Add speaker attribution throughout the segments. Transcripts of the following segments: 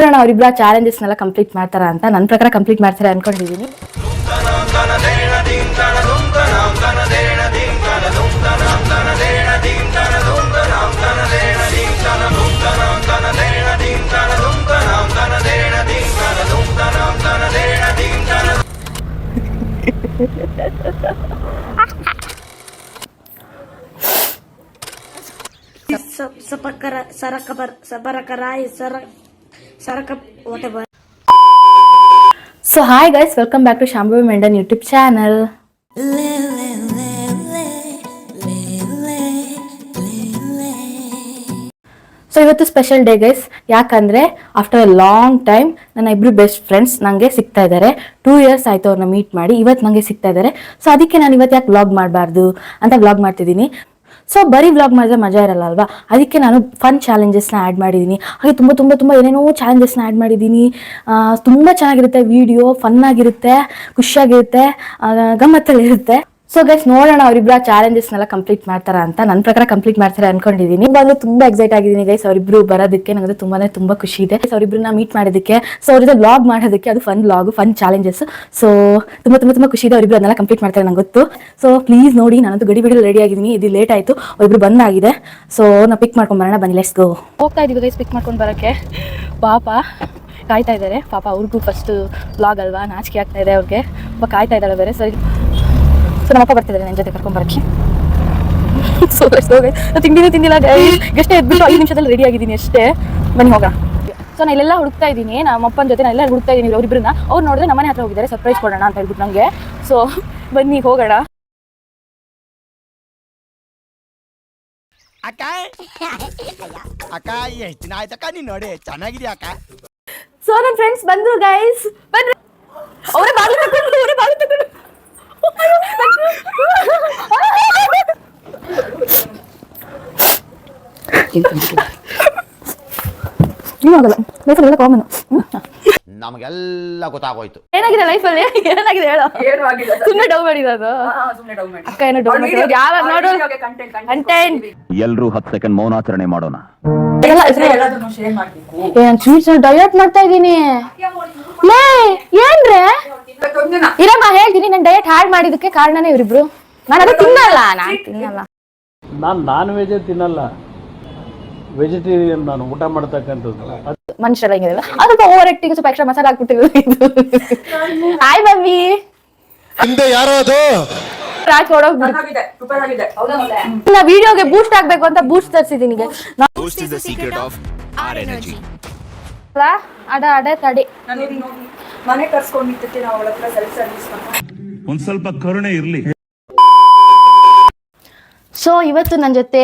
Speaker 1: ನೋಡೋಣ ಅವರಿಬ್ಬರ ಚಾಲೆಂಜಸ್ನೆಲ್ಲ ಕಂಪ್ಲೀಟ್ ಮಾಡ್ತಾರ ಅಂತ. ನನ್ನ ಪ್ರಕಾರ ಕಂಪ್ಲೀಟ್ ಮಾಡ್ತಾರೆ ಅನ್ಕೊಂಡಿದ್ದೀನಿ. So hi guys, welcome back to Shambhavi Mendan YouTube channel. So ಇವತ್ತು ಸ್ಪೆಷಲ್ ಡೇ ಗೈಸ್. ಯಾಕಂದರೆ ಆಫ್ಟರ್ ಅ ಲಾಂಗ್ ಟೈಮ್ ನನ್ನ ಇಬ್ಬರು ಬೆಸ್ಟ್ ಫ್ರೆಂಡ್ಸ್ ನನಗೆ ಸಿಗ್ತಾ ಇದ್ದಾರೆ. 2 years ಆಯಿತು ಅವ್ರನ್ನ ಮೀಟ್ ಮಾಡಿ. ಇವತ್ತು ನನಗೆ ಸಿಗ್ತಾ ಇದ್ದಾರೆ. ಸೊ ಅದಕ್ಕೆ ನಾನು ಇವತ್ತು ಯಾಕೆ ವ್ಲಾಗ್ ಮಾಡಬಾರ್ದು ಅಂತ ವ್ಲಾಗ್ ಮಾಡ್ತಿದ್ದೀನಿ. ಸೊ ಬರೀ ವ್ಲಾಗ್ ಮಾಡಿದ್ರೆ ಮಜಾ ಇರಲ್ಲ ಅಲ್ವಾ, ಅದಕ್ಕೆ ನಾನು ಫನ್ ಚಾಲೆಂಜಸ್ನ ಆ್ಯಡ್ ಮಾಡಿದ್ದೀನಿ. ಹಾಗೆ ತುಂಬ ಏನೇನೋ ಚಾಲೆಂಜಸ್ನ ಆ್ಯಡ್ ಮಾಡಿದ್ದೀನಿ. ತುಂಬ ಚೆನ್ನಾಗಿರುತ್ತೆ ವಿಡಿಯೋ, ಫನ್ನಾಗಿರುತ್ತೆ, ಖುಷಿಯಾಗಿರುತ್ತೆ, ಗಮ್ಮತ್ತಲ್ಲಿರುತ್ತೆ. ಸೊ ಗೈಸ್ ನೋಡೋಣ ಅವರಿಬ್ಬರ ಚಾಲೆಂಜಸ್ನೆಲ್ಲ ಕಂಪ್ಲೀಟ್ ಮಾಡ್ತಾರ ಅಂತ. ನನ್ನ ಪ್ರಕಾರ ಕಂಪ್ಲೀಟ್ ಮಾಡ್ತಾರೆ ಅನ್ಕೊಂಡಿದ್ದೀನಿ. ಬಂದು ತುಂಬ ಎಕ್ಸೈಟ್ ಆಗಿದ್ದೀನಿ ಗೈಸ್ ಅವರಿಬ್ರು ಬರೋದಕ್ಕೆ. ನನಗೆ ತುಂಬ ಖುಷಿ ಇದೆ ಅವರಿಬ್ರನ್ನ ಮೀಟ್ ಮಾಡೋದಕ್ಕೆ. ಸೊ ಅವ್ರ ಜೊತೆ ವ್ಲಾಗ್ ಮಾಡೋದಕ್ಕೆ. ಅದು fun vlog, fun challenges. So ತುಂಬ ಖುಷಿ ಇದೆ. ಅವರಿಬ್ರು ಅದನ್ನೆಲ್ಲ ಕಂಪ್ಲೀಟ್ ಮಾಡ್ತಾರೆ ನಂಗೆ ಗೊತ್ತು. ಸೊ ಪ್ಲೀಸ್ ನೋಡಿ, ನಾನಂತೂ ಗಡಿ ಬಿಡಲು ರೆಡಿ ಆಗಿದ್ದೀನಿ. ಇದು ಲೇಟ್ ಆಯಿತು, ಅವರಿಬ್ರು ಬಂದಾಗಿದೆ. ಸೊ ನಾವು ಪಿಕ್ ಮಾಡ್ಕೊಂಡು ಬರೋಣ, ಬನ್ನಿ ಲೆಟ್ಸ್ ಗೋ. ಹೋಗ್ತಾ ಇದ್ದೀವಿ ಗೈಸ್ ಪಿಕ್ ಮಾಡ್ಕೊಂಡು ಬರೋಕ್ಕೆ. ಪಾಪ ಕಾಯ್ತಾ ಇದ್ದಾರೆ. ಪಾಪ ಅವ್ರಿಗೂ ಫಸ್ಟ್ ವ್ಲಾಗ್ ಅಲ್ವಾ, ನಾಚಿಕೆ ಆಗ್ತಾ ಇದೆ ಅವ್ರಿಗೆ. ಪಾಪ ಕಾಯ್ತಾ ಇದ್ದಾಳೆ ಬೇರೆ. ಸರಿ, ಸೊ ನಮ್ಮಪ್ಪ ಬರ್ತಿದ್ದಾರೆ ನನ್ನ ಜೊತೆ ಕರ್ಕೊಂಡ್ಬರಕ್ಕೆ. ಸೊ ತಿಂದಿಲ್ಲ ಎಷ್ಟೇ ಎದ್ಬಿಟ್ಟು 5 ನಿಮಿಷದಲ್ಲಿ ರೆಡಿ ಆಗಿದ್ದೀನಿ ಅಷ್ಟೇ. ಬನ್ನಿ ಹೋಗೋಣ. ಸೊ ನಾನು ಇಲ್ಲೆಲ್ಲ ಹುಡುಕ್ತಾ ಇದ್ದೀನಿ, ನಮ್ಮಪ್ಪನ ಜೊತೆ ನಾನು ಎಲ್ಲ ಹುಡುಕ್ತಾ ಇದ್ದೀನಿ ಅವರಿಬ್ಬರನ್ನ. ಅವ್ರು ನೋಡಿದ್ರೆ ನಮ್ಮನೆ ಹತ್ರ ಹೋಗಿದ್ದಾರೆ, ಸರ್ಪ್ರೈಸ್ ಕೊಡೋಣ ಅಂತ ಹೇಳ್ಬಿಟ್ಟು ನನಗೆ. ಸೊ ಬನ್ನಿ ಹೋಗೋಣ.
Speaker 2: ಅಕ್ಕ ಅಕ್ಕ ಎಷ್ಟು ದಿನ ಆಯ್ತಕ್ಕ ನೀನು ನೋಡಿ ಚೆನ್ನಾಗಿದ್ಯಾ ಅಕ್ಕ.
Speaker 1: ಸೊ ನನ್ನ ಫ್ರೆಂಡ್ಸ್ ಬಂದ್ರು ಗೈಸ್, ಬನ್ನಿ. ಅವರೇ ಬಾಗಿಲು ತಗೊಂಡು
Speaker 2: ನಮಗೆಲ್ಲ ಗೊತ್ತಾಗೋಯ್ತು.
Speaker 1: ಏನಾಗಿದೆ ಲೈಫಲ್ಲಿ, ಏನಾಗಿದೆ ಹೇಳೋ. ಸುಮ್ಮನೆ ಡೌ ಮಾಡಿರೋದು ಅಕ್ಕ. ಏನೋ ಡೌ ಮಾಡಿರೋದು. ಯಾವಾಗ ನೋಡು ಕಂಟೆಂಟ್.
Speaker 3: ಎಲ್ರೂ 10 ಸೆಕೆಂಡ್ ಮೌನಾಚರಣೆ ಮಾಡೋಣ.
Speaker 1: ಸ್ವೀಟ್ಸ್ ಡಯಟ್ ಮಾಡ್ತಾ ಇದ್ದೀನಿ. ಲೇ ಏನ್ರೆ ಇರಮ್ಮ ಹೇಳ್ತೀನಿ. ನಾನು ಡಯಟ್ ಹಾಳು ಮಾಡಿದಕ್ಕೆ ಕಾರಣನೇ ಇವರಿಬ್ರು. ನಾನು ಅದು ತಿನ್ನಲ್ಲ.
Speaker 4: ನಾನು ನಾನ್ ವೆಜ್ ತಿನ್ನಲ್ಲ, ವೆಜಿಟೇರಿಯನ್. ನಾನು ಊಟ ಮಾಡ್ತಕ್ಕಂಥದ್ದು
Speaker 1: ಮನುಷ್ಯರ ಹಿಂಗಿದೆಲ್ಲ. ಅದು ಸ್ವಲ್ಪ ಓವರ್ ಆಕ್ಟಿಂಗ್, ಸ್ವಲ್ಪ ಎಕ್ಸ್ಟ್ರಾ ಮಸಾಲ ಹಾಕ್ಬಿಟ್ಟಿರೋದು. Hi mummy.
Speaker 2: ಹಿಂದೆ ಯಾರೋ ಅದು
Speaker 1: ನಾ ವಿಡಿಯೋಗೆ ಬೂಸ್ಟ್ ಆಗ್ಬೇಕು ಅಂತ ಬೂಸ್ಟ್ ತರಿಸಿದ್ದೀನಿ. ಅಡೆ ತಡಿ
Speaker 5: ಮನೆ ಕರ್ಸ್ಕೊಂಡಿದ್ದಕ್ಕೆ ನಾವು ಅವಳ ಹತ್ರ ಸೆಲ್ಫ್ ಸರ್ವಿಸ್
Speaker 4: ಒಂದ್ ಸ್ವಲ್ಪ ಕರುಣೆ ಇರ್ಲಿ.
Speaker 1: ಸೊ ಇವತ್ತು ನನ್ನ ಜೊತೆ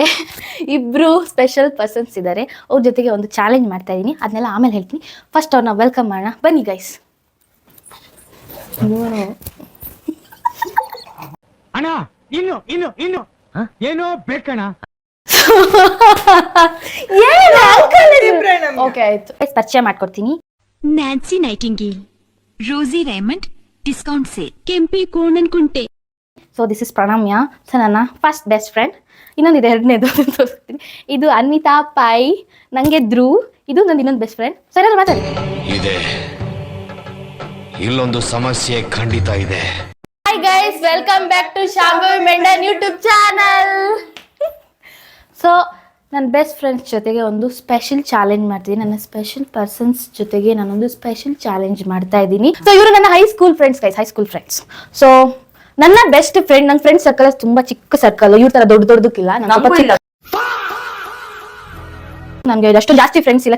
Speaker 1: ಇಬ್ರು ಸ್ಪೆಷಲ್ ಪರ್ಸನ್ಸ್ ಇದ್ದಾರೆ. ಅವ್ರ ಜೊತೆಗೆ ಒಂದು ಚಾಲೆಂಜ್ ಮಾಡ್ತಾ ಇದ್ದೀನಿ, ಅದನ್ನೆಲ್ಲ ಆಮೇಲೆ ಹೇಳ್ತೀನಿ. ಫಸ್ಟ್ ಅವ್ರನ್ನ ವೆಲ್ಕಮ್ ಮಾಡೋಣ, ಬನ್ನಿ ಗೈಸ್.
Speaker 2: ಅಣ್ಣ ಇನ್ನು ಏನೋ ಬೇಕಣ್ಣ.
Speaker 1: ಓಕೆ ಆಯ್ತು, ಪರಿಚಯ ಮಾಡ್ಕೊಡ್ತೀನಿ.
Speaker 6: Nancy Nightingale, Rosie Raymond, discount sale, Kempi Konanakunte.
Speaker 1: So this is Pranamya. So ನನ್ನ ಫಸ್ಟ್ ಬೆಸ್ಟ್ ಫ್ರೆಂಡ್. ಇನ್ನೊಂದಿದೆ, ಎರಡನೇದು ತೋರಿಸ್ತೀನಿ. ಇದು ಅನ್ವಿತಾ ಪೈ, ನನಗೆ ಧ್ರುವ್. ಇದು ನಂದು ಇನ್ನೊಂದು ಬೆಸ್ಟ್ ಫ್ರೆಂಡ್. ಸರಿ ಅಲ್ಲ ಮಾತಾಡಿ.
Speaker 7: ಇದೆ ಇಲ್ಲೊಂದು ಸಮಸ್ಯೆ ಖಂಡಿತ ಇದೆ.
Speaker 1: Hi guys, welcome back to Shambhavi Mendon YouTube channel. So ನನ್ನ ಬೆಸ್ಟ್ ಫ್ರೆಂಡ್ಸ್ ಜೊತೆಗೆ ಒಂದು ಸ್ಪೆಷಲ್ ಚಾಲೆಂಜ್ ಮಾಡ್ತೀನಿ. ನನ್ನ ಸ್ಪೆಷಲ್ ಪರ್ಸನ್ಸ್ ಜೊತೆಗೆ ನಾನೊಂದು ಸ್ಪೆಷಲ್ ಚಾಲೆಂಜ್ ಮಾಡ್ತಾ ಇದ್ದೀನಿ. ಸೊ ಇವರು ನನ್ನ high school friends guys, high school friends. So ನನ್ನ ಬೆಸ್ಟ್ ಫ್ರೆಂಡ್, ನನ್ನ ಫ್ರೆಂಡ್ ಸರ್ಕಲ್ ತುಂಬಾ ಚಿಕ್ಕ ಸರ್ಕಲ್, ಇವ್ರ ತರ ದೊಡ್ಡದಕ್ಕಿಲ್ಲ. ನಮ್ಗೆ ಅಷ್ಟು ಜಾಸ್ತಿ ಫ್ರೆಂಡ್ಸ್ ಇಲ್ಲ,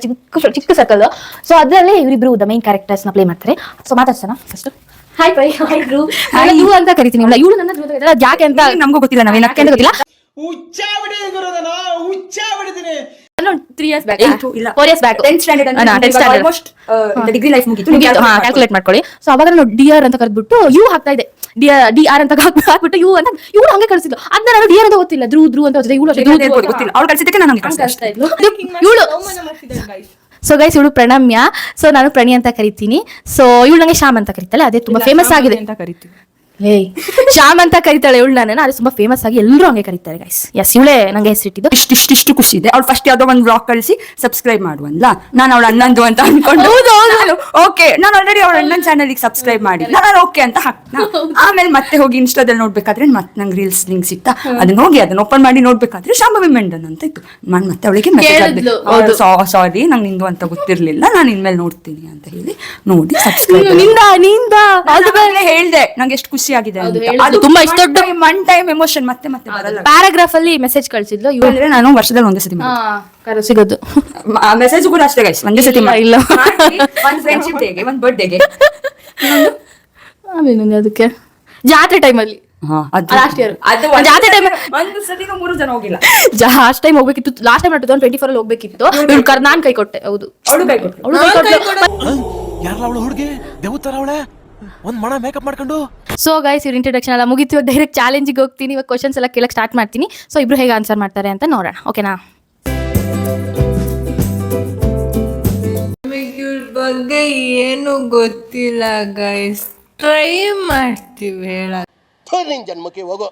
Speaker 1: ಚಿಕ್ಕ ಸರ್ಕಲ್. ಸೊ ಅದರಲ್ಲಿ ಇವರಿಬ್ರು ದ ಮೇನ್ ಕ್ಯಾರೆಕ್ಟರ್ಸ್ ನ ಪ್ಲೇ ಮಾಡ್ತಾರೆ. ಸೊ ಮಾತಾಡ್ಸೋಣ first. Hi Pai, hi Dhru. ಇವ್ರು ಅಂತ ಕರಿತೀನಿ. ಇವಳು ನನ್ನ ಯಾಕೆ ಅಂತ ನಮಗೂ ಗೊತ್ತಿಲ್ಲ, ನಾವೇನು ಅಂತ ಗೊತ್ತಿಲ್ಲ. ನಾನು 3 years back, 4 years back 10th standard almost degree life ಮುಗಿತು. ಕ್ಯಾಲ್ಕುಲೇಟ್ ಮಾಡ್ಕೊಳ್ಳಿ. ಸೊ ಅವಾಗ ನಾನು ಡಿಆರ್ ಅಂತ ಕರೆದ್ಬಿಟ್ಟು ಯು ಹಾಕ್ತಾ ಇದ್ದೆ. ಡಿಆರ್ ಅಂತ ಹಾಕ್ಬಿಟ್ಟು ಯು ಅಂತ ಇವಳು ಹಂಗೆ ಕಳಿಸಿದ್ದು. ಅದನ್ನ ನಾನು ಡಿಆರ್ ಅಂತ ಗೊತ್ತಿಲ್ಲ, ಧ್ರು ಅಂತ ಇವಳು ಗೊತ್ತಿಲ್ಲ. ಅವ್ಳು ಕಳಿಸಿದ್ದಕ್ಕೆ ನಾನು ಕಳಿಸ್ತಾ ಇದ್ಲು ಇವಳು. ಸೊ ಗೈಸ್ ಇವಳು ಪ್ರಣಮ್ಯ. ಸೊ ನಾನು ಪ್ರಣಿ ಅಂತ ಕರಿತೀನಿ. ಸೊ ಇವಳು ನಂಗೆ ಶ್ಯಾಮ್ ಅಂತ ಕರೀತಾಳೆ, ಅದೇ ತುಂಬಾ ಫೇಮಸ್ ಆಗಿದೆ ಅಂತ ಕರಿತೀವಿ. ಏಯ್ ಶ್ಯಾಮ್ ಅಂತ ಕರಿತಾಳೆ ಇವಳು ನಾನು ಅದು ತುಂಬಾ ಫೇಮಸ್ ಆಗಿ ಎಲ್ಲರೂ ಹಂಗೆ ಕರೀತಾರೆ ಗೈಸ್. ಎಸ್ ಇವಳೇ ನಂಗೆ ಹೆಸರಿಟ್ಟಿದ್ದು.
Speaker 5: ಇಷ್ಟು ಖುಷಿ ಇದೆ. ಅವ್ಳು ಫಸ್ಟ್ ಯಾವ್ದೋ ಒಂದು ಬ್ಲಾಗ್ ಕಳಿಸಿ ಸಬ್ಸ್ಕ್ರೈಬ್ ಮಾಡುವಲ್ಲ, ನಾನು ಅವಳ ಅಣ್ಣಂದು ಅಂತ ಅನ್ಕೊಂಡು ಓಕೆ ನಾನು ಆಲ್ರೆಡಿ ಅವಳ ಅಣ್ಣನ ಚಾನಲ್ಗೆ ಸಬ್ಸ್ಕ್ರೈಬ್ ಮಾಡಿ ನಾನು ಓಕೆ ಅಂತ ಹಾಕ್ನ. ಆಮೇಲೆ ಮತ್ತೆ ಹೋಗಿ ಇನ್ಸ್ಟಾದಲ್ಲಿ ನೋಡ್ಬೇಕಾದ್ರೆ ಮತ್ತೆ ನಂಗೆ ರೀಲ್ಸ್ ಲಿಂಕ್ ಸಿಕ್ತಾ, ಅದನ್ನ ಹೋಗಿ ಅದನ್ನ ಓಪನ್ ಮಾಡಿ ನೋಡ್ಬೇಕಾದ್ರೆ ಶಾಂಭವಿ ಮೆಂಡನ್ ಅಂತ ಇತ್ತು. ನಾನು ಮತ್ತೆ ಅವಳಿಗೆ ಸಾರಿ ನಂಗೆ ನಿಂದು ಅಂತ ಗೊತ್ತಿರ್ಲಿಲ್ಲ, ನಾನು ಇನ್ಮೇಲೆ ನೋಡ್ತೀನಿ ಅಂತ ಹೇಳಿ ನೋಡಿ ಸಬ್ಸ್ಕ್ರೈಬ್ ಹೇಳ್ದೆ. ನಂಗೆ ಎಷ್ಟು ಖುಷಿ ಆಗಿದೆ
Speaker 1: ಅದು ತುಂಬಾ ಇಷ್ಟ ದೊಡ್ಡ
Speaker 5: ಒನ್ ಟೈಮ್ ಎಮೋಷನ್ ಮತ್ತೆ ಮತ್ತೆ ಬರಲ್ಲ.
Speaker 1: ಪ್ಯಾರಾಗ್ರಾಫ್ ಅಲ್ಲಿ ಮೆಸೇಜ್ ಕಳ್ಸಿದ್ಲು ಇವ್ರು.
Speaker 5: ಅಂದ್ರೆ ನಾನು ವರ್ಷದಲ್ಲಿ ಒಂದೇ ಸತಿ
Speaker 1: ಸಿಗೋದು
Speaker 5: ಮೆಸೇಜ್ ಕೂಡ ಅಷ್ಟೇ ಗೈಸ್, ಒಂದೇ ಸತಿ
Speaker 1: ಇಲ್ಲ
Speaker 5: ಒಂದ್ ಫ್ರೆಂಡ್ಶಿಪ್ ಡೇಗೆ ಒಂದ್ ಬರ್ಡೇಗೆ
Speaker 1: ಆಮೇಲೆ ಅದಕ್ಕೆ ಜಾತ್ರೆ ಟೈಮಲ್ಲಿ ಲಾಸ್ಟ್ ಇಯರ್ ಜಾತ್ರೆ ಟೈಮ್
Speaker 5: ಒಂದು ಸತಿಗೂ 3 ಜನ ಹೋಗಿಲ್ಲ.
Speaker 1: ಲಾಸ್ಟ್ ಟೈಮ್ ಹೋಗ್ಬೇಕಿತ್ತು. ಲಾಸ್ಟ್ ಟೈಮ್ 2024 ಅಲ್ಲಿ ಹೋಗ್ಬೇಕಿತ್ತು. ನಾನ್ ಕೈ ಕೊಟ್ಟೆ. ಹೌದು
Speaker 5: ಅವಳು ಕೈ ಕೊಟ್ಟು
Speaker 8: ಯಾರಲ್ಲ ಅವಳು ಹುಡುಗಿ ದೇವತರ ಅವಳೆ ಒಂದ್ ಮಣ ಮೇಕಪ್ ಮಾಡ್ಕೊಂಡು.
Speaker 1: ಸೊ ಗೈಸ್ ಇವ್ರ ಇಂಟ್ರೊಡಕ್ಷನ್ ಎಲ್ಲ ಮುಗಿತು. ಇವಾಗ ಡೈರೆಕ್ಟ್ ಚಾಲೆಂಜಿಗೆ ಹೋಗ್ತೀನಿ. ಇವಾಗ ಕ್ವಶನ್ಸ್ ಎಲ್ಲ ಕೇಳಕ್ ಸ್ಟಾರ್ಟ್ ಮಾಡ್ತೀನಿ. ಸೊ ಇಬ್ರು ಹೇಗೆ ಆನ್ಸರ್ ಮಾಡ್ತಾರೆ ಅಂತ ನೋಡೋಣ. ಓಕೆನಾ?
Speaker 9: ಇವ್ರ ಬಗ್ಗೆ ಏನು ಗೊತ್ತಿಲ್ಲ ಗೈಸ್, ಟ್ರೈ ಮಾಡ್ತೀವಿ ಹೇಳ.
Speaker 2: ಜನ್ಮಕ್ಕೆ ಹೋಗೋ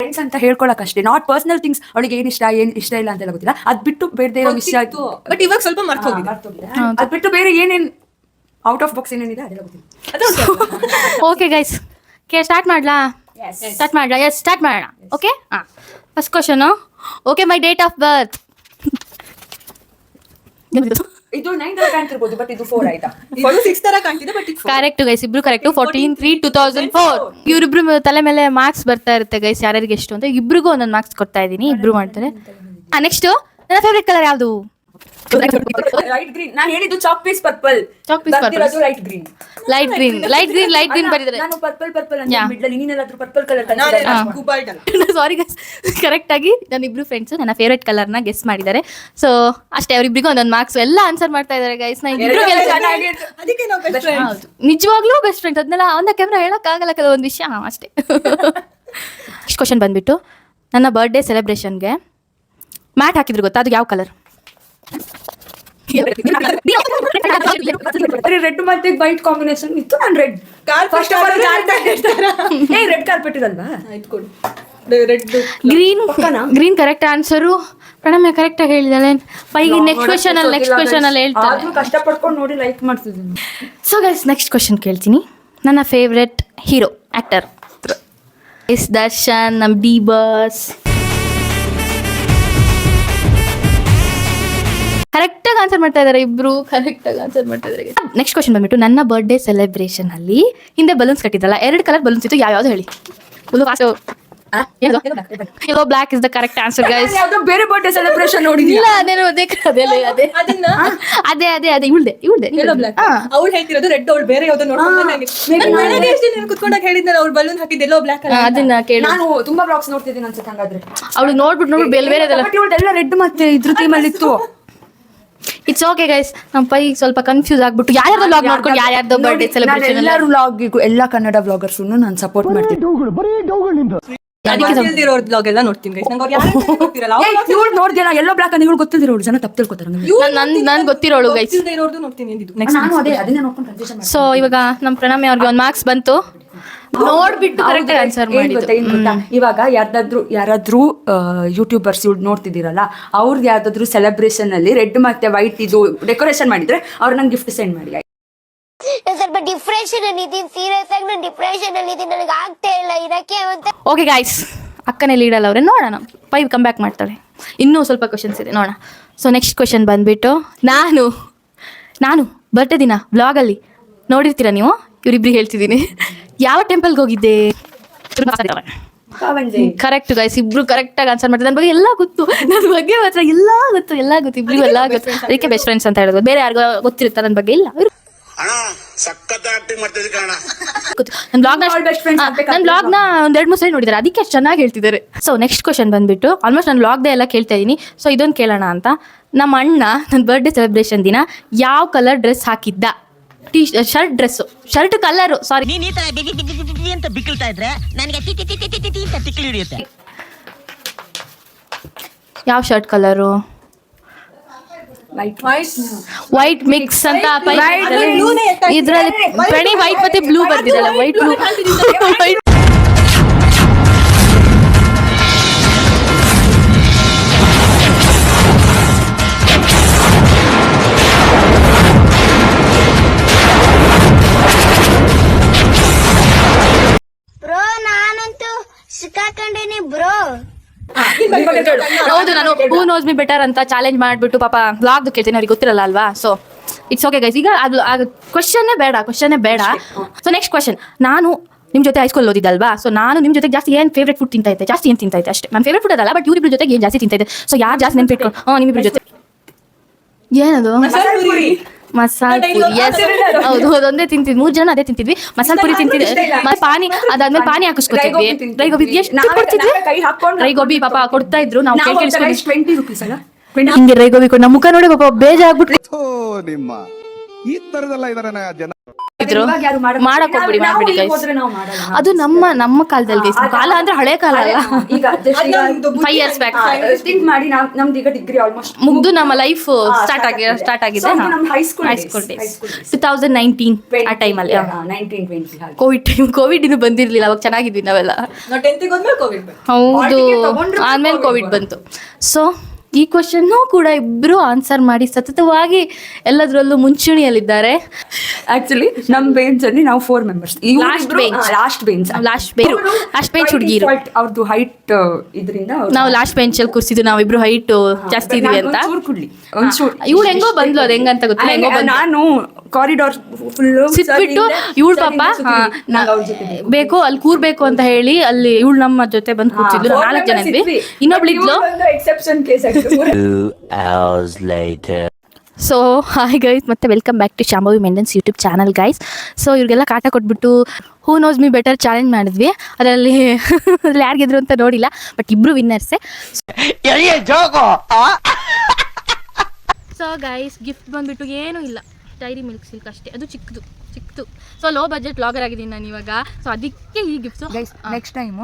Speaker 5: ಫ್ರೆಂಡ್ಸ್ ಅಂತ ಹೇಳ್ಕೊಳಕ್ ಅಷ್ಟೇ, ನಾಟ್ ಪರ್ಸನಲ್ ಥಿಂಗ್ಸ್. ಅವಳಿಗೆ ಏನ್ ಇಷ್ಟ ಇಲ್ಲ ಅಂತೆಲ್ಲ ಗೊತ್ತಿಲ್ಲ. ಅದ್ ಬಿಟ್ಟು ಬೇರೆ ಇರೋ ವಿಷಯ
Speaker 9: ಬಟ್ ಇವಾಗ ಸ್ವಲ್ಪ ಮರ್ತು ಹೋಗಿದೆ.
Speaker 5: ಅದ್ ಬಿಟ್ಟು ಬೇರೆ ಏನೇನ್ ಔಟ್ ಆಫ್ ಬಾಕ್ಸ್ ಏನೇನಿದೆ ಅದೆಲ್ಲ ಗೊತ್ತಿಲ್ಲ.
Speaker 1: ಓಕೆ ಗೈಸ್ ಸ್ಟಾರ್ಟ್ ಮಾಡ್ಲಾ? ಎಸ್ ಸ್ಟಾರ್ಟ್ ಮಾಡೋಣ. Okay first question. Okay my date of birth.
Speaker 5: ಇದು 9 ತರ ಕಾಣ್ತಿರ್ಬೋದು ಬಟ್ ಇದು 4 ಆಯ್ತಾ?
Speaker 9: 6 ತರ ಕಾಣ್ತಿದೆ ಬಟ್
Speaker 1: ಕರೆಕ್ಟ್ ಗೈಸ್, ಇಬ್ರು ಕರೆಕ್ಟ್. 14/3/2004. ಇವ್ರಿಬ್ರು ತಲೆ ಮೇಲೆ ಮಾರ್ಕ್ಸ್ ಬರ್ತಾ ಇರುತ್ತೆ ಗೈಸ್, ಯಾರ್ಯಾರಿಗೆ ಎಷ್ಟು ಅಂತ. ಇಬ್ರಿಗೂ ಒಂದೊಂದು ಮಾರ್ಕ್ಸ್ ಕೊಡ್ತಾ ಇದೀನಿ, ಇಬ್ರು ಮಾಡ್ತಾರೆ. ನೆಕ್ಸ್ಟ್ ನನ್ನ ಫೇವ್ರೆಟ್ ಕಲರ್ ಯಾವುದು?
Speaker 5: Light green. ನಾನು ಹೇಳಿದ್ದು chalk piece purple. Light green
Speaker 1: ಬರೆದಿದ್ದಾರೆ.
Speaker 5: ನಾನು ಪರ್ಪಲ್ ಅಂತ ಮಿಡ್ಲಲ್ಲಿ ನೀನೆಲ್ಲಾದ್ರೂ purple colour
Speaker 1: sorry guys, correct ಆಗಿ ನನ್ನ ಇಬ್ರು ಫ್ರೆಂಡ್ಸ್ ನನ್ನ ಫೇವ್ರೆಟ್ ಕಲರ್ ನ ಗೆಸ್ ಮಾಡಿದ್ದಾರೆ. ಸೊ ಅಷ್ಟೇ, ಅವ್ರಿಬ್ರಿಗೂ ಒಂದೊಂದು ಮಾರ್ಕ್ಸ್ ಎಲ್ಲ ಆನ್ಸರ್ ಮಾಡ್ತಾ ಇದಾರೆ ಗೈಸ್. ನಿಜವಾಗ್ಲೂ ಬೆಸ್ಟ್ ಫ್ರೆಂಡ್ಸ್. ಅದನ್ನೆಲ್ಲ ಆನ್ ದ ಕ್ಯಾಮ್ರಾ ಹೇಳಕ್ ಆಗಲ್ಲ ಕೆಲವೊಂದು ವಿಷಯ ಅಷ್ಟೇ. ನೆಕ್ಸ್ಟ್ ಕ್ವಶನ್ ಬಂದ್ಬಿಟ್ಟು, ನನ್ನ ಬರ್ಡೇ ಸೆಲೆಬ್ರೇಷನ್ಗೆ ಮ್ಯಾಟ್ ಹಾಕಿದ್ರು ಗೊತ್ತಾ, ಅದು ಯಾವ ಕಲರ್?
Speaker 5: ರೆಡ್ ಮತ್ತೆ ವೈಟ್ ಕಾಂಬಿನೇಷನ್ ಇತ್ತು. ನಾನು red first of all red carpet ಇದಲ್ವಾ?
Speaker 1: Green correct answer. Pranamya correct ಆಗಿ ಹೇಳಿದಾಳೆ. ಪೈಗೆ ನೆಕ್ಸ್ಟ್ ಕ್ವಶನ್ ಅಲ್ಲಿ ಹೇಳ್ತಾರೆ.
Speaker 5: ಕಷ್ಟಪಡ್ಕೊಂಡು ನೋಡಿ ಲೈಕ್ ಮಾಡ್ತಿದ್ದೀನಿ.
Speaker 1: ಸೊ ಗೈಸ್ ನೆಕ್ಸ್ಟ್ ಕ್ವಶನ್ ಕೇಳ್ತೀನಿ. ನನ್ನ favourite hero actor is Darshan, ನಮ್ ಡಿ ಬಾಸ್. ಕರೆಕ್ಟಾಗಿ ಆನ್ಸರ್ ಮಾಡ್ತಾ ಇದ್ದಾರೆ ಇಬ್ರು, ಕರೆಕ್ಟಾಗಿ ಆನ್ಸರ್ ಮಾಡ್ತಾ ಇದ್ದಾರೆ. ನೆಕ್ಸ್ಟ್ ಕ್ವಶನ್ ಬಂದ್ಬಿಟ್ಟು, ನನ್ನ ಬರ್ಡೇ ಸೆಲೆಬ್ರೇಷನ್ ಅಲ್ಲಿ ಹಿಂದೆ ಬಲೂನ್ಸ್ ಕಟ್ಟಿದ್ದಲ್ಲ, 2 ಕಲರ್ ಬಲೂನ್ಸ್ ಇತ್ತು, ಯಾವ್ದು ಹೇಳಿ? Yellow black is the correct answer guys.
Speaker 5: ಯಾವ್ದೋ ಬೇರೆ ಬರ್ಡೇ ಸೆಲೆಬ್ರೇಷನ್ ನೋಡಿದಿಲ್ಲ?
Speaker 1: ಅದೇ ಇವ್ಳ್ದೆ
Speaker 9: ಅವ್ಳು ಹೇಳ್ತಿರೋದು ರೆಡ್, ಅವ್ಳು ಬೇರೆ ಯಾವ್ದೋ ನೋಡ್ಕೊಂಡು ಕುತ್ಕೊಂಡಾಗ ಹೇಳಿದ್ನಲ್ಲ ಅವ್ಳು ಬಲೂನ್ ಹಾಕಿದ್ದು ಎಲ್ಲೋ ಬ್ಲಾಕ್.
Speaker 1: ಅದನ್ನ ಕೇಳಿ.
Speaker 5: ನಾನು ತುಂಬಾ ಬ್ಲಾಗ್ಸ್ ನೋಡ್ತಿದ್ದೀನಿ ಅನ್ಸುತ್ತೆ ಹಂಗಾದ್ರೆ.
Speaker 1: ಅವಳು ನೋಡ್ಬಿಟ್ಟು ಬೇರೆ
Speaker 5: ಇವಳ್ದೆಲ್ಲ ರೆಡ್ ಮತ್ತೆ ಇದ್ರ ಥೀಮಲ್ಲಿ ಇತ್ತು.
Speaker 1: ಇಟ್ಸ್ ಓಕೆ ಗೈಸ್, ನಮ್ಮ ಪೈ ಸ್ವಲ್ಪ ಕನ್ಫ್ಯೂಸ್ ಆಗ್ಬಿಟ್ಟು ಯಾರ್ಯಾರ್ದು ವ್ಲಾಗ್ ಮಾಡ್ಕೊಂಡು ಯಾರ್ಯಾರ್ದು ಬರ್ಡೇ ಸೆಲೆಬ್ರೇಷನ್
Speaker 5: ಎಲ್ಲರೂ ವ್ಲಾಗಿಗೂ ಎಲ್ಲ ಕನ್ನಡ ವ್ಲಾಗರ್ಸ್ ನಾನು ಸಪೋರ್ಟ್ ಮಾಡ್ತೀನಿ.
Speaker 9: ಬ್ಲಾಗ್ ಎಲ್ಲ ನೋಡ್ತೀನಿ ಗೈಸ್. ನಂಗೆ
Speaker 5: ಇವ್ಳು ನೋಡ್ದಿಲ್ಲ ಎಲ್ಲೋ ಬ್ಲಾಕ್ ಅಂತ ಇವ್ಳು ಗೊತ್ತಿಲ್ದಿರೋ ಜನ ತಪ್ಪು ತಿಳ್ಕೊತಾರೆ.
Speaker 1: ನನ್ ಗೊತ್ತಿರೋಳು ಗೈಸ್.
Speaker 9: ನೋಡ್ತೀನಿ.
Speaker 5: ನಾನು ಅದನ್ನೇ ನೋಡ್ಕೊಂಡು ಕನ್ಫ್ಯೂಷನ್ ಮಾಡ್ತೀನಿ.
Speaker 1: ಸೊ ಇವಾಗ ನಮ್ಮ ಪ್ರಣಮ್ಯ ಅವ್ರಿಗೆ ಒಂದು ಮಾರ್ಕ್ಸ್ ಬಂತು. ನೋಡ್ಬಿಟ್ಟು ಕರೆಕ್ಟ್ ಆನ್ಸರ್ ಮಾಡಿದ್ದು.
Speaker 5: ಇವಾಗ ಯಾರಾದ್ರೂ ಯೂಟ್ಯೂಬರ್ಸ್ ಇವ್ಳು ನೋಡ್ತಿದ್ದೀರಲ್ಲ, ಅವ್ರಿಗೆ ಯಾವ್ದಾದ್ರು ಸೆಲೆಬ್ರೇಷನ್ ಅಲ್ಲಿ ರೆಡ್ ಮತ್ತೆ ವೈಟ್ ಇದು ಡೆಕೋರೇಷನ್ ಮಾಡಿದ್ರೆ ಅವ್ರು ನಂಗೆ ಗಿಫ್ಟ್ ಸೆಂಡ್ ಮಾಡಿ.
Speaker 10: ಸ್ವಲ್ಪ ಡಿಪ್ರೆಷನ್ ಅಲ್ಲಿ ಇದೀನಿ, ಸೀರಿಯಸ್ ಆಗಿ ನಾನು ಡಿಪ್ರೆಷನ್ ಅಲ್ಲಿ ಇದೀನಿ, ನನಗೆ ಆಗ್ತಾ ಇಲ್ಲ ಇರಕ್ಕೆ ಅಂತ.
Speaker 1: ಓಕೆ ಗೈಸ್, ಅಕ್ಕನೇ ಲೀಡಲ್ಲ ಅವ್ರೆ, ನೋಡೋಣ ಪೈ ಕಮ್ ಬ್ಯಾಕ್ ಮಾಡ್ತಾಳೆ. ಇನ್ನೂ ಸ್ವಲ್ಪ ಕ್ವಶನ್ಸ್ ಇದೆ ನೋಡೋಣ. ಸೊ ನೆಕ್ಸ್ಟ್ ಕ್ವಶನ್ ಬಂದ್ಬಿಟ್ಟು, ನಾನು ಬರ್ಡೇ ದಿನ ವ್ಲಾಗಲ್ಲಿ ನೋಡಿರ್ತೀರಾ ನೀವು, ಇವರಿಬ್ರಿಗೆ ಹೇಳ್ತಿದ್ದೀನಿ, ಯಾವ ಟೆಂಪಲ್ಗೆ ಹೋಗಿದ್ದೆ? ಕರೆಕ್ಟ್ ಗೈಸ್, ಇಬ್ರು ಕರೆಕ್ಟ್ ಆಗಿ ಆನ್ಸರ್ ಮಾಡ್ತಾರೆ. ನನ್ನ ಬಗ್ಗೆ ಎಲ್ಲ ಗೊತ್ತು, ನನ್ನ ಬಗ್ಗೆ ಮಾತ್ರ ಎಲ್ಲ ಗೊತ್ತು ಇಬ್ರಿಗೂ ಎಲ್ಲ ಗೊತ್ತು. ಅದಕ್ಕೆ ಬೆಸ್ಟ್ ಫ್ರೆಂಡ್ಸ್ ಅಂತ ಹೇಳೋದು. ಬೇರೆ ಯಾರಿಗೂ ಗೊತ್ತಿರುತ್ತೆ ನನ್ನ ಬಗ್ಗೆ ಇಲ್ಲ. ನನ್ನ ಬ್ಲಾಗ್ ನ ಒಂದ್ 2-3 ಸರಿ ನೋಡಿದ್ದಾರೆ, ಅದಕ್ಕೆ ಅಷ್ಟು ಚೆನ್ನಾಗಿ ಹೇಳ್ತಿದ್ದಾರೆ. ಸೊ ನೆಕ್ಸ್ಟ್ ಕ್ವಶನ್ ಬಂದ್ಬಿಟ್ಟು, ಆಲ್ಮೋಸ್ಟ್ ನಾನು ಬ್ಲಾಗ್ ದೇ ಎಲ್ಲ ಕೇಳ್ತಾ ಇದೀನಿ. ಸೊ ಇದೊಂದು ಕೇಳೋಣ ಅಂತ. ನಮ್ಮ ಅಣ್ಣ ನನ್ನ ಬರ್ಡೇ ಸೆಲೆಬ್ರೇಷನ್ ದಿನ ಯಾವ ಕಲರ್ ಡ್ರೆಸ್ ಹಾಕಿದ್ದ? ಶರ್ಟ್ ಕಲರ್ ಸಾರಿ.
Speaker 2: ಅಂತ ಬಿಕ್ಕಳ್ತಾ ಇದ್ರೆ ನನಗೆ ತಿಕ್ಕಿ ಹಿಡಿಯುತ್ತೆ.
Speaker 1: ಯಾವ ಶರ್ಟ್ ಕಲರು? ವೈಟ್ ಮಿಕ್ಸ್ ಅಂತ ಇದ್ರಲ್ಲಿ ಪ್ರಣಿ ವೈಟ್ ಮತ್ತೆ ಬ್ಲೂ ಬರ್ತಿರಲ್ಲ, ವೈಟ್ ಬ್ಲೂ ಹೌದು, ನಾನು ಹೂ ನೋಸ್ ಮಿ ಬೆಟರ್ ಅಂತ ಚಾಲೆಂಜ್ ಮಾಡ್ಬಿಟ್ಟು ಪಾಪ ಬ್ಲಾಗ್ದು ಕೇಳ್ತೀನಿ, ಅವ್ರಿಗೆ ಗೊತ್ತಿರಲ್ಲ ಅಲ್ವಾ. So it's okay guys. ಈಗ ಅದು ಕ್ವಶನ್ನೇ ಬೇಡ. ಸೊ ನೆಕ್ಸ್ಟ್ ಕ್ವಶನ್, ನಾನು ನಿಮ್ಮ ಜೊತೆ ಹೈಸ್ಕೂಲ್ ಓದಿದ್ದಲ್ವಾ, ಸೊ ನಾನು ನಿಮ್ಮ ಜೊತೆ ಜಾಸ್ತಿ ಏನು ಫೇವ್ರೆಟ್ ಫುಡ್ ತಿಂತಾ ಇದ್ದೆ, ಜಾಸ್ತಿ ಏನು ತಿಂತಾ ಇದ್ದೆ ಅಷ್ಟೇ. ನನ್ನ ಫೇವ್ರೆಟ್ ಫುಡ್ ಅದಲ್ಲ, ಬಟ್ ಇವರಿಬ್ರು ಜೊತೆಗೆ ಏನು ಜಾಸ್ತಿ ತಿಂತಾ ಇದ್ದೆ. ಸೊ ಯಾರು ಜಾಸ್ತಿ ನೆನ್ಪಿಟ್ಕೊಂಡು ನಿಮ್ಮಿಬ್ರು ಜೊತೆ ಏನದು ಮಸಾಲ ಪುರಿ. ಎಸ್, ಹೌದು, ಅದೊಂದೇ ತಿಂತಿದ್ವಿ, 3 ಜನ ಅದೇ ತಿಂತಿದ್ವಿ. ಮಸಾಲ ಪುರಿ ತಿಂತಿದ್ವಿ, ಮತ್ತೆ ಪಾನಿ, ಅದಾದ್ಮೇಲೆ ಪಾನಿ ಹಾಕಿಸ್ಕೊತಿದ್ವಿ. ಡ್ರೈ ಗೋಬಿ ಎಷ್ಟು ಕೊಡ್ತಿದ್ವಿ, ಡ್ರೈ ಗೋಬಿ ಪಾಪ ಕೊಡ್ತಾ ಇದ್ರು, ನಾವು ಕೇಳಿಸ್ಕೊಂಡು
Speaker 5: 20 rupees ಅಲ್ಲ.
Speaker 1: ಹಿಂಗೆ ಡ್ರೈ ಗೋಬಿ ಕೊಟ್ಟು ನಮ್ಮ ಮುಖ ನೋಡಿ ಪಾಪ ಬೇಜಾಗ್ಬಿಟ್ಟು
Speaker 8: ನಿಮ್ಮ ಈ ತರದೆಲ್ಲ ಇದರ ಜನ
Speaker 1: ಮಾಡಕ್ ಹೋಗ್ಬಿಡಿ, ಮಾಡ್ಬಿಡಿ ಗೈಸ್. ಅದು ನಮ್ಮ ಕಾಲದಲ್ಲಿ ಗೈಸ್, ಕಾಲ ಅಂದ್ರೆ ಹಳೆ ಕಾಲ ಅಲ್ಲ,
Speaker 5: ಈಗ
Speaker 1: 5 years ಬ್ಯಾಕ್
Speaker 5: ಥಿಂಕ್ ಮಾಡಿ ನಮ್ದು ಈಗ ಡಿಗ್ರಿ ಆಲ್ಮೋಸ್ಟ್
Speaker 1: ಮುಗ್ದು ನಮ್ಮ ಲೈಫ್ ಸ್ಟಾರ್ಟ್ ಆಗಿದೆ.
Speaker 5: ಹೈಸ್ಕೂಲ್
Speaker 1: ಡೇಸ್ 2019 ಆ ಟೈಮಲ್ಲಿ
Speaker 5: 1920
Speaker 1: ಕೋವಿಡ್ ಇನ್ನು ಬಂದಿರ್ಲಿಲ್ಲ, ಅವಾಗ ಚೆನ್ನಾಗಿದ್ವಿ ನಾವೆಲ್ಲ.
Speaker 9: ನಾವು 10th ಹೋದ್ಮೇಲೆ ಕೋವಿಡ್
Speaker 1: ಹೌದು, ಆದ್ಮೇಲೆ ಕೋವಿಡ್ ಬಂತು. ಸೊ ಈ ಕ್ವಶನ್ ಕೂಡ ಇಬ್ರು ಆನ್ಸರ್ ಮಾಡಿ ಸತತವಾಗಿ ಎಲ್ಲದರಲ್ಲೂ ಮುಂಚೂಣಿಯಲ್ಲಿದ್ದಾರೆ.
Speaker 5: ಆಕ್ಚುಲಿ ನಮ್ ಬೆಂಚ್ ಅಲ್ಲಿ ನಾವು 4 members. ಲಾಸ್ಟ್
Speaker 1: ಬೆಂಚ್ ಹುಡುಗಿರು,
Speaker 5: ಅವ್ರದ್ದು ಹೈಟ್ ಇದರಿಂದ
Speaker 1: ನಾವು ಲಾಸ್ಟ್ ಬೆಂಚ್ ಅಲ್ಲಿ ಕೂರ್ಸಿದ್ದು, ನಾವಿಬ್ರು ಹೈಟ್ ಜಾಸ್ತಿ ಇದೀವಿ ಅಂತ. ಇವಳು ಹೆಂಗೋ ಬಂದ್ಲು, ಅದ್ ಹೆಂಗಂತ ಗೊತ್ತಿಲ್ಲ, ಹೆಂಗೋ ಬಂದ್ಲು.
Speaker 5: ನಾನು ಕಾರಿಡಾರ್ ಫುಲ್
Speaker 1: ಸಿಟ್ಬಿಟ್ಟು ಇವಳು ಪಾಪ ಬೇಕು ಅಲ್ಲಿ ಕೂರ್ಬೇಕು ಅಂತ ಹೇಳಿ ಅಲ್ಲಿ ಇವಳು ನಮ್ಮ ಜೊತೆ ಬಂದು ಕೂರ್ಸಿದ್ಲು. 4 ಜನ ಇದ್ವಿ, ಇನ್ನೊಬ್ಳಿದ್ಲು.
Speaker 5: Exception case.
Speaker 7: 2 hours later.
Speaker 1: So hi guys, ಮತ್ತೆ welcome back to Shambhavi Mendon's YouTube channel guys. So ಇವ್ರಿಗೆಲ್ಲ ಕಾಟ ಕೊಟ್ಬಿಟ್ಟು who knows me better challenge ಮಾಡಿದ್ವಿ. ಅದರಲ್ಲಿ ಯಾರು ಗೆದ್ರು ಅಂತ ನೋಡಿಲ್ಲ, ಬಟ್ ಇಬ್ರು ವಿನ್ನರ್ಸೇ. ಸೊ ಗೈಸ್, ಗಿಫ್ಟ್ ಬಂದ್ಬಿಟ್ಟು ಏನೂ ಇಲ್ಲ, ಡೈರಿ ಮಿಲ್ಕ್ ಸಿಲ್ಕ್ ಅಷ್ಟೇ, ಅದು ಚಿಕ್ಕದು. ಸೊ ಲೋ ಬಜೆಟ್ ಬ್ಲಾಗರ್ ಆಗಿದ್ದೀನಿ ನಾನು ಇವಾಗ, ಸೊ ಅದಕ್ಕೆ ಈ gift.
Speaker 5: Next time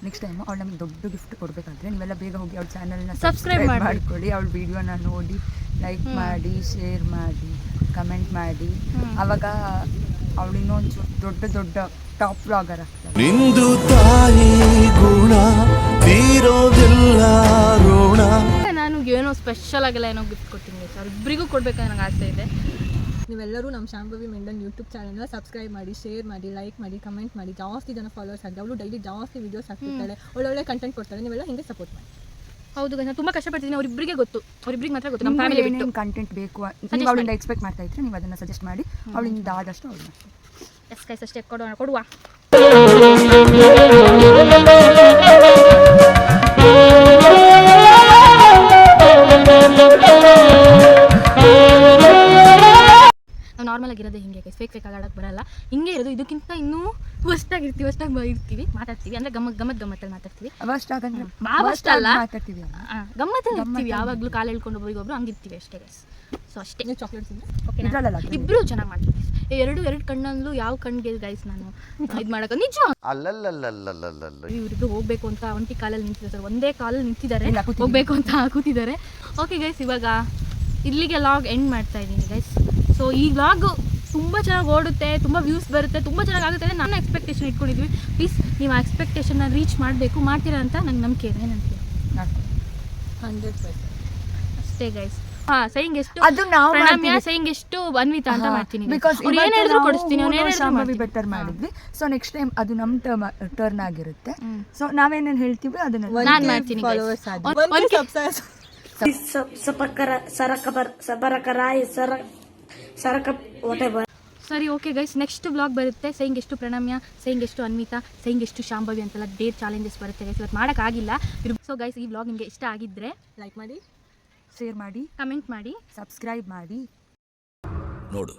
Speaker 5: next time ಅವ್ಳು ನಮ್ಗೆ ದೊಡ್ಡ ಗಿಫ್ಟ್ ಕೊಡಬೇಕಾದ್ರೆ ನೀವೆಲ್ಲ ಬೇಗ ಹೋಗಿ ಅವ್ಳ ಚಾನಲ್ನ
Speaker 1: ಸಬ್ಸ್ಕ್ರೈಬ್
Speaker 5: ಮಾಡ್ಕೊಳ್ಳಿ, ಅವಳ ವಿಡಿಯೋನ ನೋಡಿ ಲೈಕ್ ಮಾಡಿ, ಶೇರ್ ಮಾಡಿ, ಕಮೆಂಟ್ ಮಾಡಿ. ಅವಾಗ ಅವಳು ಇನ್ನೊಂದು ದೊಡ್ಡ ಟಾಪ್ ಬ್ಲಾಗರ್ ಆಗ್ತಾಳೆ.
Speaker 8: ನಿಂದು ತಾಯಿ ಗುಣ ತೀರೋದಿಲ್ಲ ಋಣ.
Speaker 1: ನಾನು ಏನೋ ಸ್ಪೆಷಲ್ ಆಗಿಲ್ಲ, ಏನೋ ಗಿಫ್ಟ್ ಕೊಡ್ತೀನಿ ಸರ್, ಇಬ್ಬರಿಗೂ ಕೊಡ್ಬೇಕಂತ ನಂಗೆ ಆಸೆ ಇದೆ.
Speaker 9: ನೀವೆಲ್ಲರೂ ನಮ್ಮ ಶಾಂಭವಿ ಮೆಂಡನ್ ಯೂಟ್ಯೂಬ್ ಚಾನಲ್ನ ಸಬ್ಸ್ಕ್ರೈಬ್ ಮಾಡಿ, ಶೇರ್ ಮಾಡಿ, ಲೈಕ್ ಮಾಡಿ, ಕಮೆಂಟ್ ಮಾಡಿ. ಜಾಸ್ತಿ ಜನ ಫಾಲೋವರ್ಸ್ ಆಗಿದೆ, ಅವಳು ಡೈಲಿ ಜಾಸ್ತಿ ವೀಡಿಯೋಸ್ ಹಾಕ್ತಿರ್ತಾಳೆ, ಒಳ್ಳೊಳ್ಳೆ ಕಂಟೆಂಟ್ ಕೊಡ್ತಾಳೆ. ನೀವೆಲ್ಲ ಹಿಂಗೆ ಸಪೋರ್ಟ್ ಮಾಡಿ.
Speaker 1: ಹೌದು, ನಾನು ತುಂಬ ಕಷ್ಟಪಡ್ತೀನಿ, ಅವ್ರಿಬ್ಬರಿಗೆ ಗೊತ್ತು, ಅವ್ರಿಬ್ರಿಗೆ ಮಾತ್ರ ಗೊತ್ತು. ನಮ್ಮ ಫ್ಯಾಮಿಲಿ
Speaker 5: ಏನೇನು ಕಂಟೆಂಟ್ ಬೇಕು ನೀವು ಅವಳಿಂದ ಎಕ್ಸ್ಪೆಕ್ಟ್ ಮಾಡ್ತಾ ಇದ್ರೆ ನೀವು ಅದನ್ನು ಸಜೆಸ್ಟ್ ಮಾಡಿ, ಅವಳಿಂದ ಆದಷ್ಟು ಅವಳು
Speaker 1: ಎಸ್ ಗೈಸ್, ಅಷ್ಟೇ ಕೊಡುವ. ನಾವು ನಾರ್ಮಲ್ ಆಗಿರೋದೇ ಹಿಂಗೆ ಗೈಸ್, ಫೇಕ್ ಆಡೋಕ್ಕೆ ಬರಲ್ಲ, ಹಿಂಗೆ ಇರೋದು. ಇದಕ್ಕಿಂತ ಇನ್ನೂ ಹೊಸ್ದಾಗಿ ಇರ್ತೀವಿ, ಮಾತಾಡ್ತೀವಿ, ಅಂದರೆ ಗಮ್ಮತ್ತಲ್ಲಿ ಮಾತಾಡ್ತೀವಿ.
Speaker 5: ಮಾತಾಡ್ತೀವಿ,
Speaker 1: ಗಮ್ಮತ್ತಲ್ಲಿ ಇರ್ತೀವಿ, ಯಾವಾಗಲೂ ಕಾಲು ಹೇಳ್ಕೊಂಡು ಒಬ್ಬರಿಗೊಬ್ರು ಹಂಗಿರ್ತೀವಿ ಅಷ್ಟೇ ಗೈಸ್. ಸೊ ಅಷ್ಟೇ. ನೀವು ಚಾಕ್ಲೇಟ್ಸ್ ಇಬ್ಬರು ಚೆನ್ನಾಗಿ ಮಾಡ್ತೀವಿ. ಎರಡು ಕಣ್ಣಲ್ಲೂ ಯಾವ ಕಣ್ಗೆ ಗೈಸ್ ನಾನು ಇದು ಮಾಡೋಕೆ ನಿಜ. ಇವರಿಬ್ರು ಹೋಗ್ಬೇಕು ಅಂತ ಒಂಟಿ ಕಾಲಲ್ಲಿ ನಿಂತಿದ್ದಾರೆ, ಒಂದೇ ಕಾಲಲ್ಲಿ ನಿಂತಿದ್ದಾರೆ, ಹೋಗ್ಬೇಕು ಅಂತ ಕೂತಿದ್ದಾರೆ. ಓಕೆ ಗೈಸ್, ಇವಾಗ ಇಲ್ಲಿಗೆ ಲಾಗ್ ಎಂಡ್ ಮಾಡ್ತಾ ಇದ್ದೀನಿ ಗೈಸ್. ಸೊ ಈ ಲಾಗ್ ತುಂಬ ಚೆನ್ನಾಗಿ ಓಡುತ್ತೆ, ತುಂಬ ವ್ಯೂಸ್ ಬರುತ್ತೆ, ತುಂಬ ಚೆನ್ನಾಗಿ ಆಗುತ್ತೆ ಅಂತ ನನ್ನ ಎಕ್ಸ್ಪೆಕ್ಟೇಷನ್ ಇಟ್ಕೊಂಡಿದ್ವಿ. ಪ್ಲೀಸ್ ನೀವು ಆ ಎಕ್ಸ್ಪೆಕ್ಟೇಷನ್ನ ರೀಚ್ ಮಾಡ್ತೀರಾ ಅಂತ ನಂಗೆ ನಂಬಿಕೆ ಇದೆ. ಏನಂತೀವಿ?
Speaker 9: 100%
Speaker 1: ಅಷ್ಟೇ ಗೈಸ್. ಸೈಯಿಂಗ್ ಎಷ್ಟು
Speaker 5: ಅದು ನಾವು
Speaker 1: ಪ್ರಣಾಮ್ಯ, ಸೈಯಿಂಗ್ ಎಷ್ಟು ಅನ್ವಿತಾ ಅಂತ ಮಾಡ್ತೀನಿ.
Speaker 5: ಬಿಕಾಸ್
Speaker 1: ಅವ್ರು ಏನ್ ಹೇಳಿದ್ರು ಕೊಡಿಸ್ತೀನಿ, ಅವ್ರು ಏನ್
Speaker 5: ಶಾಂಭವಿ ಬೆಟರ್ ಮಾಡಿದ್ವಿ. ಸೊ ನೆಕ್ಸ್ಟ್ ಟೈಮ್ ಅದು ನಮ್ಮ ಟರ್ನ್ ಆಗಿರುತ್ತೆ. ಸೊ ನಾವೇನೇನು ಹೇಳ್ತೀವಿ ಅದನ್ನ
Speaker 1: ನಾನು ಮಾಡ್ತೀನಿ. ಸರಿ, ಓಕೆ ಗೈಸ್, ನೆಕ್ಸ್ಟ್ ಬ್ಲಾಗ್ ಬರುತ್ತೆ. ಸೈಯಿಂಗ್ ಎಷ್ಟು ಪ್ರಣಾಮ್ಯ, ಸೈಯಿಂಗ್ ಎಷ್ಟು ಅನ್ವಿತಾ, ಸೈಯಿಂಗ್ ಎಷ್ಟು ಶಾಂಭವಿ ಅಂತೆಲ್ಲ ಡೇಟ್ ಚಾಲೆಂಜಸ್ ಬರುತ್ತೆ ಗೈಸ್. ಇವತ್ತು ಮಾಡೋಕ್ಕಾಗಿಲ್ಲ. ಸೊ ಗೈಸ್, ಈ ಬ್ಲಾಗ್ ನಿಮಗೆ ಇಷ್ಟ ಆಗಿದ್ರೆ
Speaker 9: ಲೈಕ್ ಮಾಡಿ,
Speaker 5: ಶೇರ್ ಮಾಡಿ,
Speaker 1: ಕಮೆಂಟ್ ಮಾಡಿ,
Speaker 5: ಸಬ್ಸ್ಕ್ರೈಬ್ ಮಾಡಿ.
Speaker 8: ನೋಡು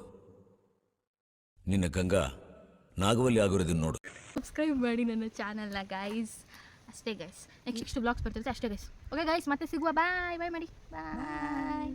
Speaker 8: ನಿನ್ನ ಗಂಗಾ ನಾಗವಲ್ಲಿ ಆಗಿರೋದನ್ನ ನೋಡು.
Speaker 1: ಸಬ್ಸ್ಕ್ರೈಬ್ ಮಾಡಿ ನನ್ನ ಚಾನಲ್ನ ಗೈಸ್. ಅಷ್ಟೇ ಗೈಸ್, ನೆಕ್ಸ್ಟ್ ಬ್ಲಾಗ್ಸ್ ಬರ್ತಿರುತ್ತೆ ಅಷ್ಟೇ ಗೈಸ್. ಓಕೆ ಗೈಸ್, ಮತ್ತೆ ಸಿಗುವ. ಬಾಯ್ ಮಾಡಿ, ಬಾಯ್.